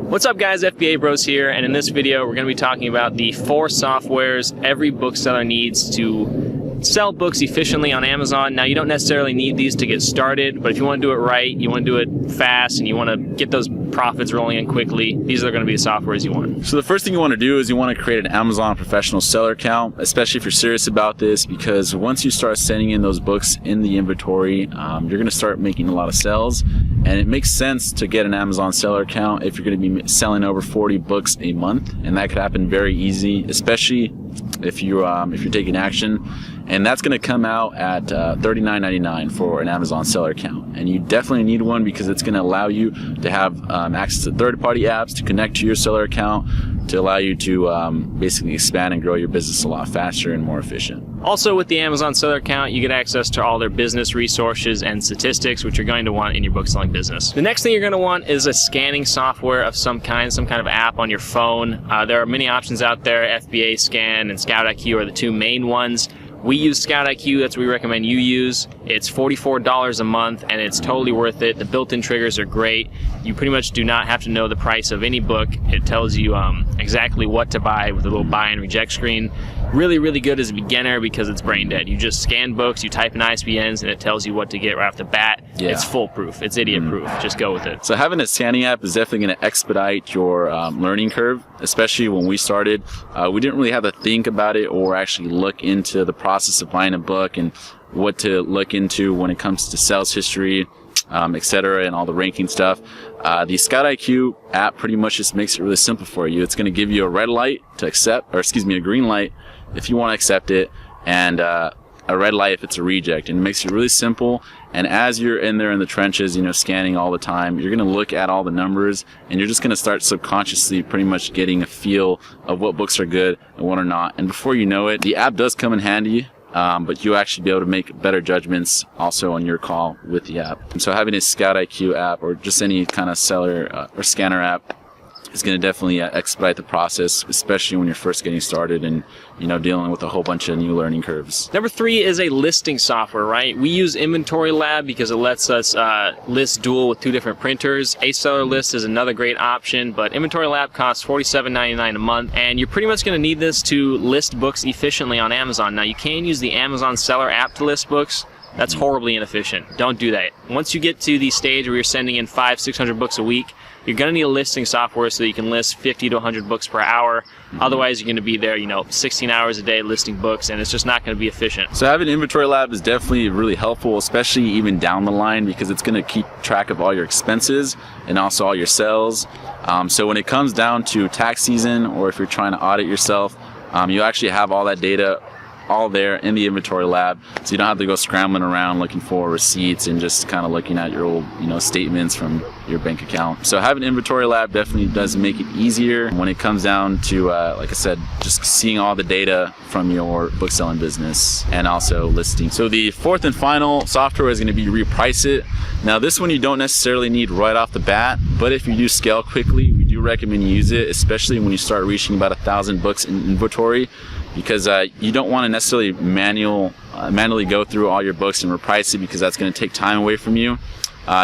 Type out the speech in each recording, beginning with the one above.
What's up guys, FBAbros here, and in this video we're going to be talking about the 4 softwares every bookseller needs to sell books efficiently on Amazon. Now you don't necessarily need these to get started, but if you want to do it right, you want to do it fast, and you want to get those profits rolling in quickly, these are going to be the softwares you want. So the first thing you want to do is you want to create an Amazon professional seller account, especially if you're serious about this, because once you start sending in those books in the inventory, you're going to start making a lot of sales. And it makes sense to get an Amazon seller account if you're going to be selling over 40 books a month, and that could happen very easy, especially if you're taking action. And that's going to come out at $39.99 for an Amazon seller account. And you definitely need one because it's going to allow you to have access to third-party apps to connect to your seller account to allow you to basically expand and grow your business a lot faster and more efficient. Also, with the Amazon seller account, you get access to all their business resources and statistics, which you're going to want in your book selling business. The next thing you're going to want is a scanning software of some kind of app on your phone. There are many options out there. FBA Scan and Scout IQ are the 2 main ones. We use Scout IQ, that's what we recommend you use. It's $44 a month and it's totally worth it. The built-in triggers are great. You pretty much do not have to know the price of any book. It tells you exactly what to buy with a little buy and reject screen. Really, really good as a beginner because it's brain dead. You just scan books, you type in ISBNs, and it tells you what to get right off the bat. Yeah. It's foolproof. It's idiot-proof. Just go with it. So having a scanning app is definitely going to expedite your learning curve, especially when we started. We didn't really have to think about it or actually look into the process of buying a book and what to look into when it comes to sales history, etc., and all the ranking stuff. The Scout IQ app pretty much just makes it really simple for you. It's going to give you a red light to accept, or excuse me, a green light if you want to accept it, and a red light if it's a reject. And it makes it really simple. And as you're in there in the trenches, scanning all the time, you're going to look at all the numbers, and you're just going to start subconsciously pretty much getting a feel of what books are good and what are not. And before you know it, the app does come in handy. But you'll actually be able to make better judgments also on your call with the app. And so having a Scout IQ app or just any kind of seller or scanner app is going to definitely expedite the process, especially when you're first getting started and dealing with a whole bunch of new learning curves. Number 3 is a listing software, right? We use Inventory Lab because it lets us list dual with 2 different printers. A seller list is another great option, but Inventory Lab costs $47.99 a month, and you're pretty much going to need this to list books efficiently on Amazon. Now, you can use the Amazon seller app to list books. That's horribly inefficient. Don't do that. Once you get to the stage where you're sending in 500-600 books a week, you're going to need a listing software so that you can list 50 to 100 books per hour. Otherwise, you're going to be there, 16 hours a day listing books, and it's just not going to be efficient. So having Inventory Lab is definitely really helpful, especially even down the line, because it's going to keep track of all your expenses and also all your sales. So when it comes down to tax season, or if you're trying to audit yourself, you actually have all that data all there in the Inventory Lab, so you don't have to go scrambling around looking for receipts and just kind of looking at your old statements from your bank account. So having Inventory Lab definitely does make it easier when it comes down to like I said, just seeing all the data from your book selling business and also listing. So the 4th and final software is going to be Reprice It. Now this one you don't necessarily need right off the bat, but if you do scale quickly, we do recommend you use it, especially when you start reaching about 1,000 books in inventory, because you don't want to necessarily manually go through all your books and reprice it, because that's going to take time away from you.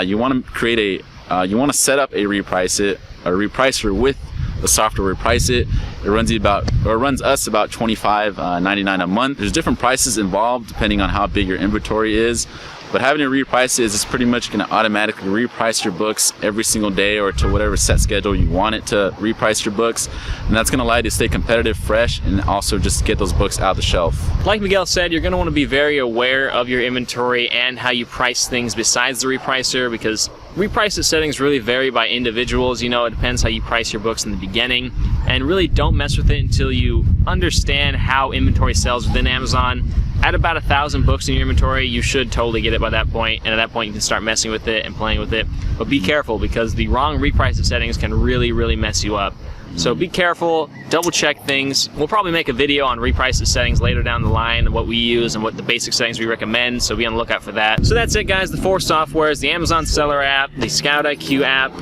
You want to create you want to set up a repricer with the software Reprice It. It runs us about $25.99 a month. There's different prices involved depending on how big your inventory is. But having it reprice it is just pretty much going to automatically reprice your books every single day, or to whatever set schedule you want it to reprice your books. And that's going to allow you to stay competitive, fresh, and also just get those books out the shelf. Like Miguel said, you're going to want to be very aware of your inventory and how you price things besides the repricer, because reprice it settings really vary by individuals. It depends how you price your books in the beginning. And really don't mess with it until you understand how inventory sells within Amazon. At about 1,000 books in your inventory, you should totally get it by that point, and at that point you can start messing with it and playing with it. But be careful, because the wrong reprice of settings can really, really mess you up. So be careful, double check things. We'll probably make a video on reprice of settings later down the line, what we use and what the basic settings we recommend, so be on the lookout for that. So that's it guys, the 4 softwares: the Amazon Seller app, the Scout IQ app,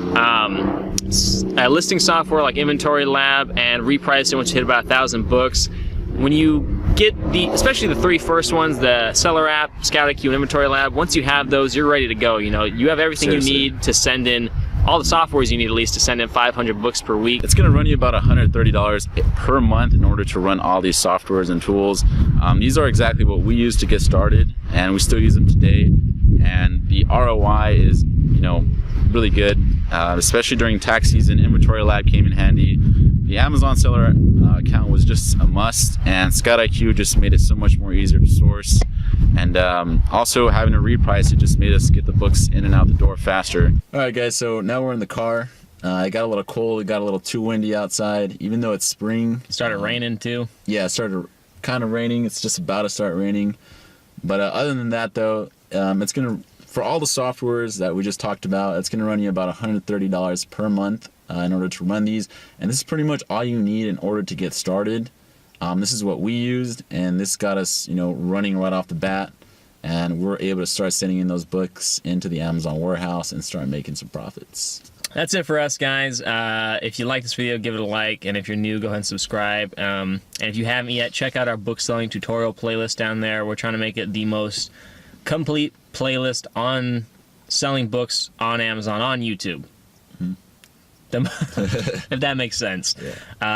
listing software like Inventory Lab, and repricing once you hit about 1,000 books. When you get especially the 3 first ones, the Seller app, Scout IQ, and Inventory Lab, once you have those, you're ready to go. You have everything you need to send in all the softwares you need at least to send in 500 books per week. It's going to run you about $130 per month in order to run all these softwares and tools. These are exactly what we use to get started, and we still use them today. And the ROI is, really good, especially during tax season. Inventory Lab came in handy. The Amazon seller account was just a must, and Scout IQ just made it so much more easier to source. And also having to reprice it just made us get the books in and out the door faster. All right, guys, so now we're in the car. It got a little cold. It got a little too windy outside, even though it's spring. It started raining too. Yeah, it started kind of raining. It's just about to start raining. But other than that, though, it's going to, for all the softwares that we just talked about, it's going to run you about $130 per month in order to run these. And this is pretty much all you need in order to get started. This is what we used, and this got us, running right off the bat. And we're able to start sending in those books into the Amazon warehouse and start making some profits. That's it for us, guys. If you like this video, give it a like, and if you're new, go ahead and subscribe. And if you haven't yet, check out our book selling tutorial playlist down there. We're trying to make it the most complete playlist on selling books on Amazon on YouTube. If that makes sense. Yeah.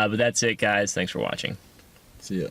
But that's it, guys. Thanks for watching. See ya.